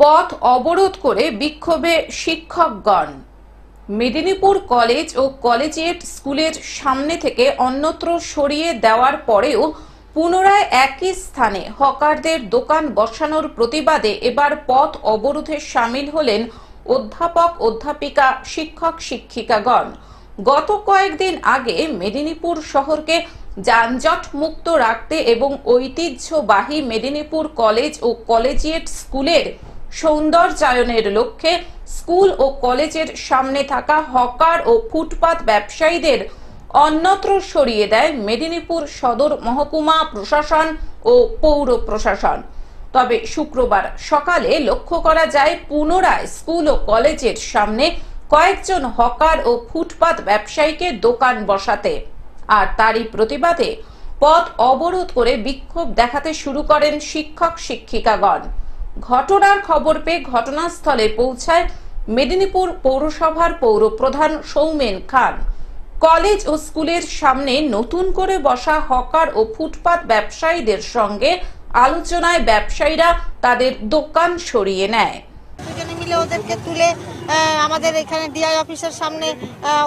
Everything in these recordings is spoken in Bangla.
পথ অবরোধ করে বিক্ষোভে শিক্ষকগণ। মেদিনীপুর কলেজ ও কলেজিয়েট স্কুলের সামনে থেকে অন্যত্র সরিয়ে দেওয়ার পরেও পুনরায় একই স্থানে হকারদের দোকান বসানোর প্রতিবাদে এবার পথ অবরোধে সামিল হলেন অধ্যাপক অধ্যাপিকা শিক্ষক শিক্ষিকাগণ। গত কয়েকদিন আগে মেদিনীপুর শহরকে যানজট মুক্ত রাখতে এবং ঐতিহ্যবাহী মেদিনীপুর কলেজ ও কলেজিয়েট স্কুলের সৌন্দর্যায়নের লক্ষ্যে স্কুল ও কলেজের সামনে থাকা হকার ও ফুটপাত ব্যবসায়ীদের অন্যত্র সরিয়ে দেয় মেদিনীপুর সদর মহকুমা প্রশাসন ও পৌর প্রশাসন। তবে শুক্রবার সকালে লক্ষ্য করা যায় পুনরায় স্কুল ও কলেজের সামনে কয়েকজন হকার ও ফুটপাত ব্যবসায়ীকে দোকান বসাতে, আর তারই প্রতিবাদে পথ অবরোধ করে বিক্ষোভ দেখাতে শুরু করেন শিক্ষক শিক্ষিকাগণ। ঘটনার খবর পেয়ে ঘটনাস্থলে পৌঁছায় মেদিনীপুর পৌরসভার পৌর প্রধান সৌমেন খান। কলেজ ও স্কুলের সামনে নতুন করে বসা হকার ও ফুটপাত ব্যবসায়ীদের সঙ্গে আলোচনায় ব্যবসায়ীরা তাদের দোকান সরিয়ে নেয়। ওদেরকে তুলে আমাদের এখানে ডিআই অফিসের সামনে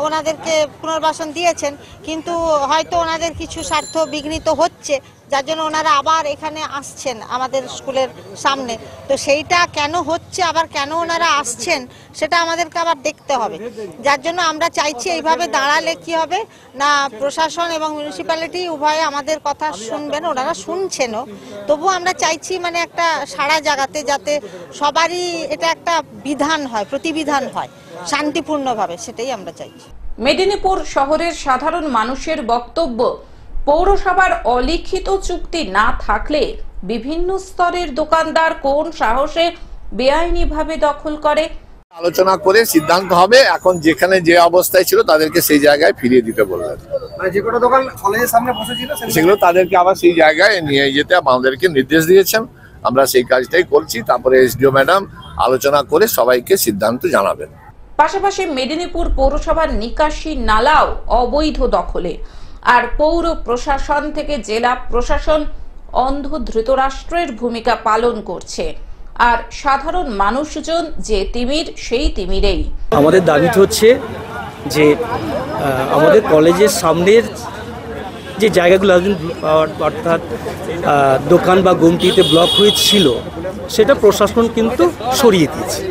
ওনাদেরকে পুনর্বাসন দিয়েছেন, কিন্তু হয়তো ওনাদের কিছু স্বার্থ বিঘ্নিত হচ্ছে, যার জন্য ওনারা আবার এখানে আসছেন আমাদের স্কুলের সামনে। তো সেইটা কেন হচ্ছে, আবার কেন ওনারা আসছেন, সেটা আমাদেরকে আবার দেখতে হবে। যার জন্য আমরা চাইছি এইভাবে দাঁড়ালে কি হবে না, প্রশাসন এবং মিউনিসিপ্যালিটি উভয়ে আমাদের কথা শুনবেন, ওনারা শুনছেনও। তবু আমরা চাইছি মানে একটা সাড়া জাগাতে, যাতে সবারই এটা একটা বিধান হয়, প্রতিবিধান হয় শান্তিপূর্ণভাবে, সেটাই আমরা চাইছি। মেদিনীপুর শহরের সাধারণ মানুষের বক্তব্য, পৌরসভার অলিখিত চুক্তি না থাকলে বিভিন্ন স্তরের দোকানদার কোন সাহসে বেআইনিভাবে দখল করে। আলোচনা করে সিদ্ধান্ত হবে। এখন যেখানে যে অবস্থায় ছিল তাদেরকে সেই জায়গায় ফিরিয়ে দিতে বললেন। যে কোনো দোকান কলেজের সামনে বসেছিল সেগুলো তাদেরকে আবার সেই জায়গায় নিয়ে যেতে আমাদেরকে নির্দেশ দিয়েছেন। আমরা সেই কাজটাই করছি। তারপরে এসডিও ম্যাডাম আলোচনা করে সবাইকে সিদ্ধান্ত জানাবেন। পাশাপাশি মেদিনীপুর পৌরসভার নিকাশি নালাও অবৈধ দখলে, আর পৌর প্রশাসন থেকে জেলা প্রশাসন অন্ধ ধৃতরাষ্ট্রের ভূমিকা পালন করছে, আর সাধারণ মানুষজন যে তিমির সেই তিমিরেই। আমাদের দাবি হচ্ছে যে আমাদের কলেজের সামনের যে জায়গাগুলো অর্থাৎ দোকান বা গুমটিতে ব্লক হয়েছিল, সেটা প্রশাসন কিন্তু সরিয়ে দিয়েছে।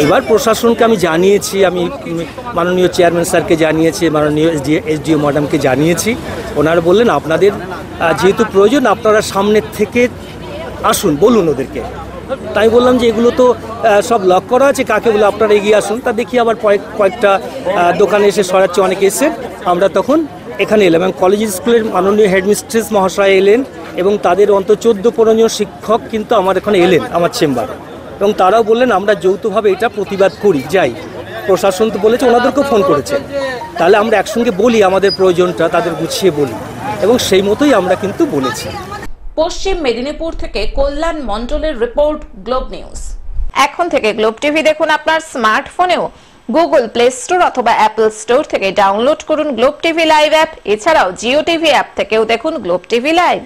এবার প্রশাসনকে আমি জানিয়েছি, আমি মাননীয় চেয়ারম্যান স্যারকে জানিয়েছি, মাননীয় এসডিও ম্যাডামকে জানিয়েছি। ওনারা বললেন আপনাদের যেহেতু প্রয়োজন আপনারা সামনের থেকে আসুন, বলুন ওদেরকে। তাই বললাম যে এগুলো তো সব লক করা আছে, কাকে বলে আপনারা এগিয়ে আসুন। তা দেখি আবার কয়েকটা দোকানে এসে সরাচ্ছে, অনেকে এসে। আমরা তখন এখানে এলাম এবং কলেজ স্কুলের মাননীয় হেডমিস্ট্রেস মহাশয় এলেন এবং তাদের অন্তত 14-15 জন শিক্ষক কিন্তু আমার এখানে এলেন আমার চেম্বারে, এবং তারাও বললেন আমরা যৌথভাবে এটা প্রতিবাদ করি, যাই। প্রশাসন তো বলেছে, ওনাদেরকেও ফোন করেছে, তাহলে আমরা একসঙ্গে বলি আমাদের প্রয়োজনটা, তাদের গুছিয়ে বলি, এবং সেই মতোই আমরা কিন্তু বলেছি। পশ্চিম মেদিনীপুর থেকে কল্যাণ মণ্ডলের রিপোর্ট, গ্লোব নিউজ। এখন থেকে গ্লোব টিভি দেখুন আপনার স্মার্টফোনেও। গুগল প্লে স্টোর অথবা অ্যাপল স্টোর থেকে ডাউনলোড করুন গ্লোব টিভি লাইভ অ্যাপ। এছাড়াও জিও টিভি অ্যাপ থেকেও দেখুন গ্লোব টিভি লাইভ।